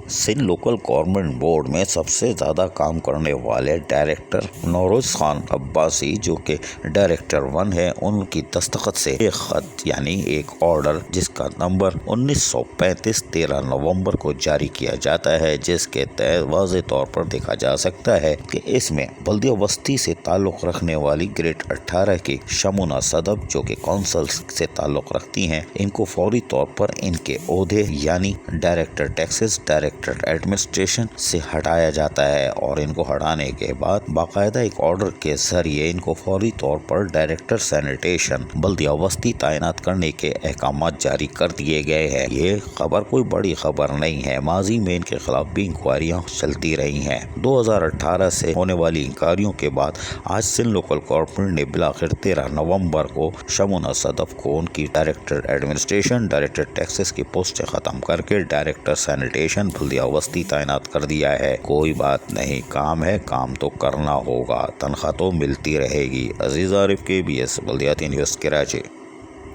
Sindh local government board में सबसे ज्यादा काम करने वाले डायरेक्टर नौरोज खान अब्बासी, जो कि डायरेक्टर 1 है, उनकी दस्तखत से एक खत यानी एक ऑर्डर जिसका नंबर 1935 13 नवंबर को जारी किया जाता है, जिसके तहत वाज़ेह तौर पर देखा जा सकता है कि इसमें बल्दिया बस्ती से ताल्लुक रखने वाली ग्रेड 18 की शमुना सदब, जो कि काउंसिल से ताल्लुक रखती हैं, इनको फौरी तौर पर इनके ओहदे यानी डायरेक्टर टैक्सेस, डायरेक्टर एडमिनिस्ट्रेशन से हटाया जाता है और इनको हटाने के बाद बाकायदा एक ऑर्डर के जरिए इनको फौरी तौर पर डायरेक्टर सैनिटेशन बल्दिया बस्ती तैनात करने के अहकाम जारी कर दिए गए हैं। ये खबर कोई बड़ी खबर नहीं है, माजी में इनके खिलाफ भी इंक्वायरियां चलती रही हैं। 2018 से होने वाली इंक्वायरियों के बाद आज सिंध लोकल गवर्नमेंट ने बिलाखिर 13 नवंबर को शमुना सदफ को उनकी डायरेक्टर एडमिनिस्ट्रेशन, डायरेक्टर टैक्सेस की पोस्टें खत्म करके डायरेक्टर सैनिटेशन बल्दिया बस्ती तैनात कर दिया है। कोई बात नहीं, काम है, काम तो करना होगा, तनख्वाह तो मिलती रहेगी। अजीज आरिफ, KBS बल्दियाती न्यूज़, कराची।